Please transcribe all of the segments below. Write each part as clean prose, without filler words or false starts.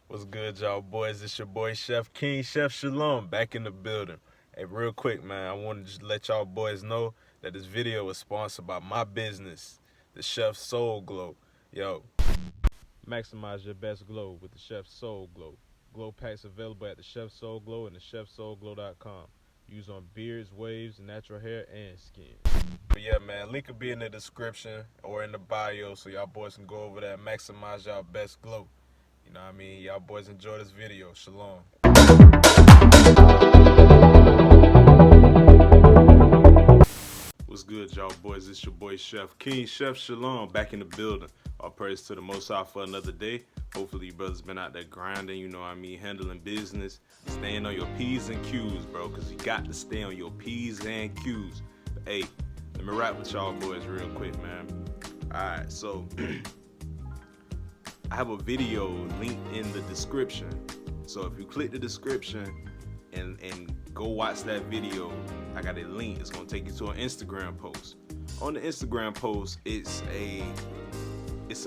What's good, y'all boys? It's your boy Chef King, Chef Shalom, back in the building. Hey, real quick, man, I wanted to just let y'all boys know that this video was sponsored by my business, the Chef Soul Glow. Yo, maximize your best glow with the Chef Soul Glow. Glow packs available at the Chef Soul Glow and the chefsoulglow.com. Use on beards, waves, natural hair, and skin. But yeah, man, link will be in the description or in the bio so y'all boys can go over there and maximize y'all best glow. You know what I mean? Y'all boys enjoy this video. Shalom. What's good, y'all boys? It's your boy Chef King, Chef Shalom, back in the building. All praise to the Most High for another day. Hopefully you brothers been out there grinding, you know what I mean, handling business, staying on your P's and Q's, bro, because you got to stay on your P's and Q's. But, hey, let me rap with y'all boys real quick, man. Alright, so I have a video linked in the description. So if you click the description and go watch that video, I got a link. It's gonna take you to an Instagram post. On the Instagram post, it's a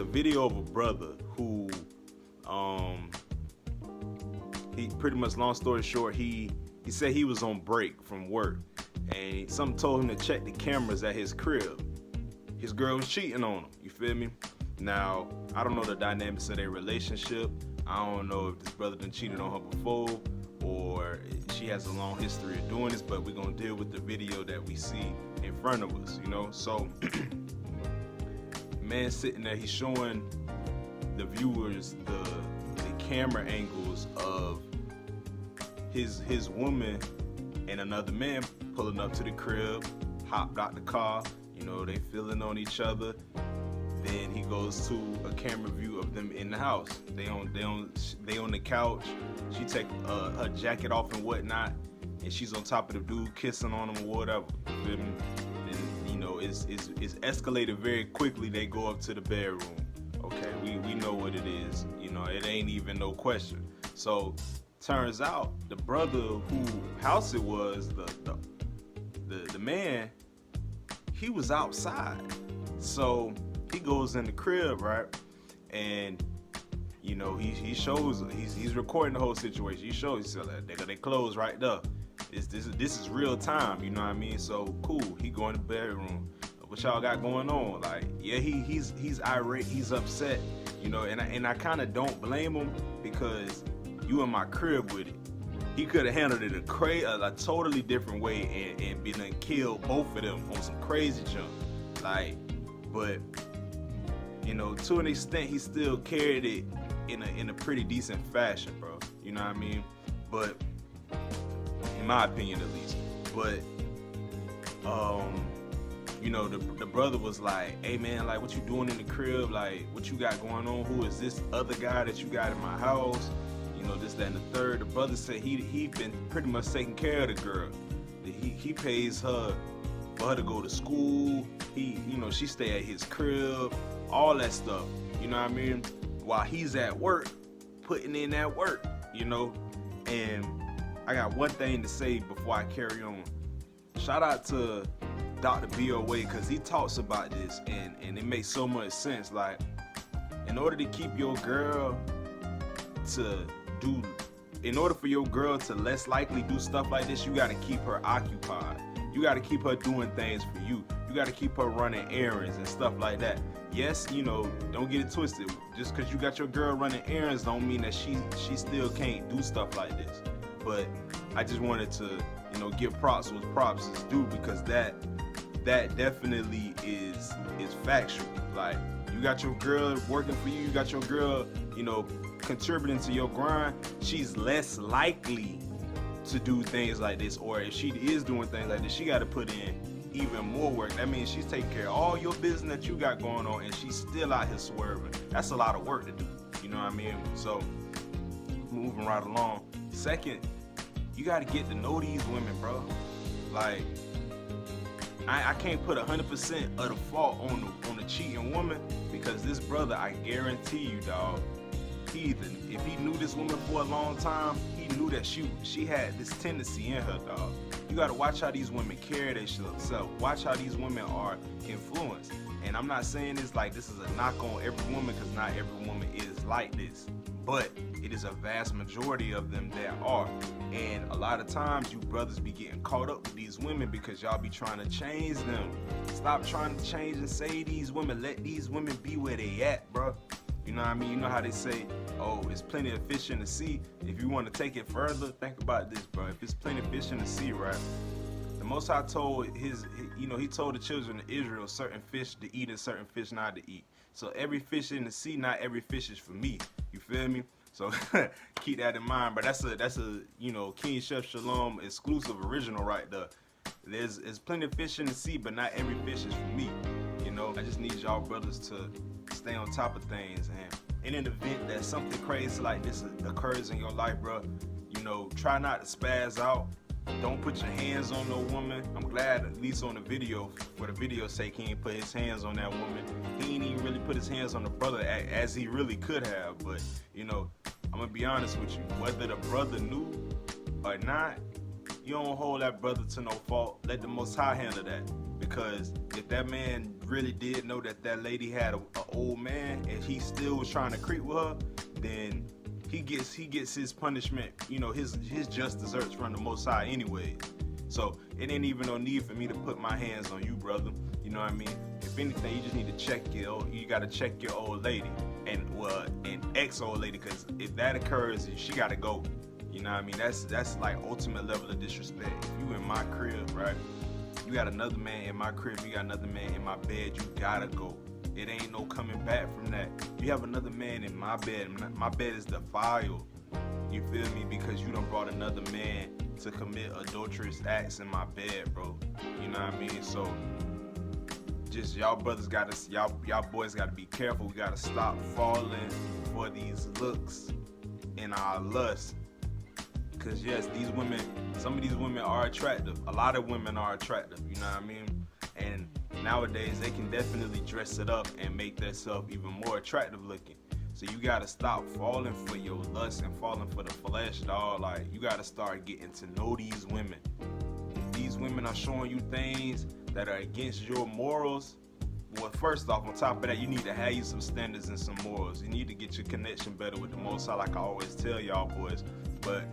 video of a brother who he pretty much, long story short, he said he was on break from work and something told him to check the cameras at his crib. His girl was cheating on him, you feel me? Now, I don't know the dynamics of their relationship. I don't know if this brother done cheated on her before or she has a long history of doing this, but we're gonna deal with the video that we see in front of us, you know? So, man sitting there, he's showing the viewers the camera angles of his woman and another man pulling up to the crib, hopped out the car, you know, they feeling on each other. Then he goes to a camera view of them in the house. They on the couch. She take her jacket off and whatnot, and she's on top of the dude kissing on him or whatever. And, you know, it's escalated very quickly. They go up to the bedroom. Okay, we know what it is. You know, it ain't even no question. So turns out the brother who house it was, the man, he was outside. So he goes in the crib, right? And you know, he shows, he's recording the whole situation. He shows, they clothes right there. This is real time, you know what I mean? So cool. He go in the bedroom. What y'all got going on? Like, yeah, he's irate, he's upset, you know, and I kind of don't blame him because you in my crib with it. He could have handled it a totally different way and been and killed both of them on some crazy junk. Like, but you know, to an extent, he still carried it in a pretty decent fashion, bro. You know what I mean? But in my opinion, at least. But you know, the brother was like, "Hey man, like, what you doing in the crib? Like, what you got going on? Who is this other guy that you got in my house? You know, this, that, and the third." The brother said he been pretty much taking care of the girl. He pays her for her to go to school. You know, she stay at his crib, all that stuff. You know what I mean? While he's at work, putting in that work, you know? And I got one thing to say before I carry on. Shout out to Dr. B.O.A. because he talks about this and it makes so much sense. Like, in order to keep your girl in order for your girl to less likely do stuff like this, you gotta keep her occupied. You gotta keep her doing things for you. You gotta keep her running errands and stuff like that. Yes, you know, don't get it twisted. Just because you got your girl running errands don't mean that she still can't do stuff like this. But I just wanted to, you know, give props what props is due because that definitely is factual. Like, you got your girl working for you, you got your girl, you know, contributing to your grind, she's less likely to do things like this. Or if she is doing things like this, she got to put in even more work. That means she's taking care of all your business that you got going on and she's still out here swerving. That's a lot of work to do, you know what I mean? So moving right along. Second, you got to get to know these women, bro. Like, I can't put 100% of the fault on the cheating woman because this brother, I guarantee you, dog, if he knew this woman for a long time, he knew that she had this tendency in her, dog. You gotta watch how these women carry themselves. Watch how these women are influenced. And I'm not saying this like this is a knock on every woman, because not every woman is like this. But it is a vast majority of them that are. And a lot of times you brothers be getting caught up with these women because y'all be trying to change them. Stop trying to change and save these women. Let these women be where they at, bro. You know what I mean? You know how they say, oh, it's plenty of fish in the sea. If you want to take it further, think about this, bro. If it's plenty of fish in the sea, right? The Most High told he told the children of Israel certain fish to eat and certain fish not to eat. So every fish in the sea, not every fish is for me. You feel me? So keep that in mind. But that's a King Chef Shalom exclusive original right there. There's plenty of fish in the sea, but not every fish is for me. I just need y'all brothers to stay on top of things. And in an event that something crazy like this occurs in your life, bro, try not to spaz out. Don't put your hands on no woman. I'm glad, at least on the video, for the video's sake, he ain't put his hands on that woman. He ain't even really put his hands on the brother as he really could have. But, I'm going to be honest with you. Whether the brother knew or not, you don't hold that brother to no fault. Let the Most High handle that. Because if that man really did know that lady had an old man and he still was trying to creep with her, then he gets his punishment, his just desserts from the Most High anyways. So it ain't even no need for me to put my hands on you, brother. You know what I mean? If anything, you just need to check you gotta check your old lady and ex-old lady, because if that occurs, she gotta go. You know what I mean? That's like ultimate level of disrespect. If you in my crib, right? You got another man in my crib, you got another man in my bed, you gotta go. It ain't no coming back from that. You have another man in my bed is defiled. You feel me? Because you done brought another man to commit adulterous acts in my bed, bro. You know what I mean? So just y'all boys gotta be careful. We gotta stop falling for these looks and our lust. Because yes, some of these women are attractive. A lot of women are attractive, you know what I mean? And nowadays, they can definitely dress it up and make themselves even more attractive looking. So you gotta stop falling for your lust and falling for the flesh, dog. Like, you gotta start getting to know these women. If these women are showing you things that are against your morals, well, first off, on top of that, you need to have you some standards and some morals. You need to get your connection better with the Most High, like I always tell y'all boys. But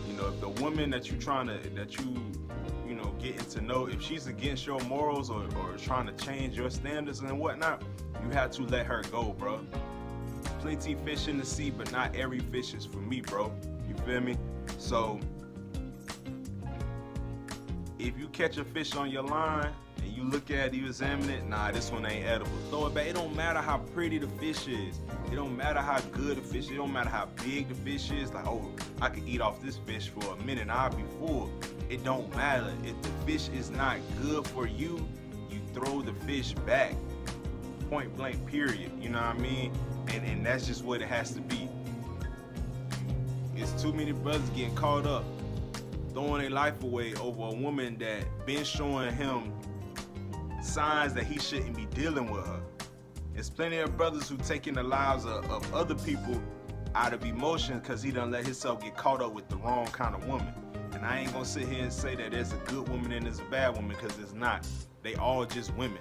if the woman that you getting to know, if she's against your morals or trying to change your standards and whatnot, you have to let her go, bro. Plenty fish in the sea, but not every fish is for me, bro. You feel me? So if you catch a fish on your line and you look at it, you examine it, nah, this one ain't edible, throw it back. It don't matter how pretty the fish is. It don't matter how good the fish is. It don't matter how big the fish is. Like, oh, I could eat off this fish for a minute, I'll be full. It don't matter. If the fish is not good for you, you throw the fish back. Point blank, period. You know what I mean? And that's just what it has to be. It's too many brothers getting caught up throwing their life away over a woman that been showing him signs that he shouldn't be dealing with her. There's plenty of brothers who taking the lives of other people out of emotion because he done let himself get caught up with the wrong kind of woman. And I ain't gonna sit here and say that there's a good woman and there's a bad woman, because it's not. They all just women.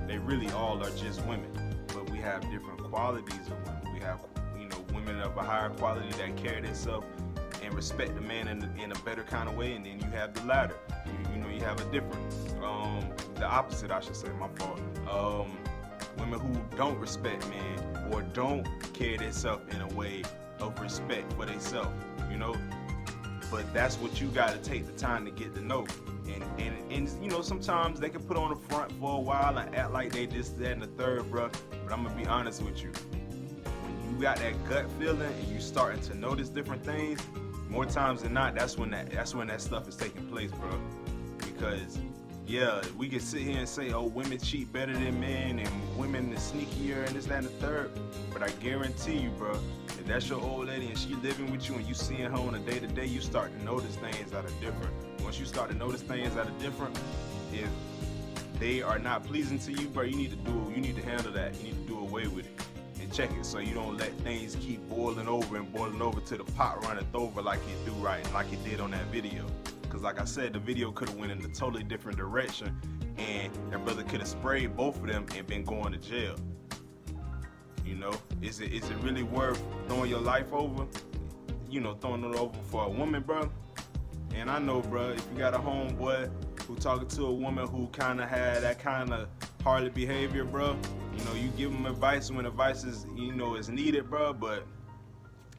They really all are just women. But we have different qualities of women. We have, women of a higher quality that carry themselves and respect the man in a better kind of way, and then you have the latter. You have a different, the opposite, I should say, my fault. Women who don't respect men or don't carry themselves in a way of respect for themselves, But that's what you got to take the time to get to know. And sometimes they can put on the front for a while and act like they this, that, and the third, bro. But I'm going to be honest with you. When you got that gut feeling and you starting to notice different things, more times than not, that's when that stuff is taking place, bro. Because yeah, we can sit here and say, oh, women cheat better than men and women is sneakier and this, that, and the third. But I guarantee you, bro, if that's your old lady and she living with you and you seeing her on a day-to-day, you start to notice things that are different. Once you start to notice things that are different, if they are not pleasing to you, bro, you need to handle that. You need to do away with it and check it so you don't let things keep boiling over till the pot runneth over like it do like it did on that video. Because like I said, the video could have went in a totally different direction and that brother could have sprayed both of them and been going to jail. Is it really worth throwing your life over? throwing it over for a woman, bro. And I know, bro, if you got a homeboy who talking to a woman who kind of had that kind of harlot behavior, bro, you give them advice when advice is, is needed, bro. But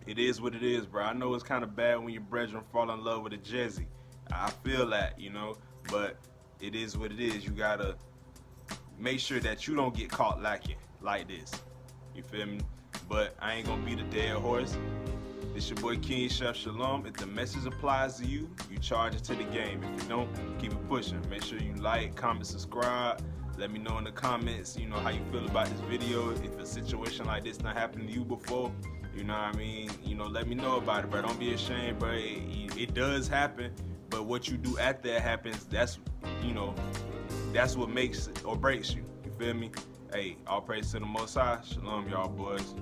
it is what it is, bro. I know it's kind of bad when your brethren fall in love with a Jezzy. I feel that, but it is what it is. You gotta make sure that you don't get caught lacking like this. You feel me? But I ain't gonna beat a dead horse. It's your boy King Chef Shalom. If the message applies to you, you charge it to the game. If you don't, keep it pushing. Make sure you like, comment, subscribe. Let me know in the comments, how you feel about this video. If a situation like this not happened to you before, you know what I mean? Let me know about it, bro. Don't be ashamed, bro. It does happen, but what you do after it happens, that's what makes or breaks you. You feel me? Hey, all praise to the Most High. Shalom, y'all boys.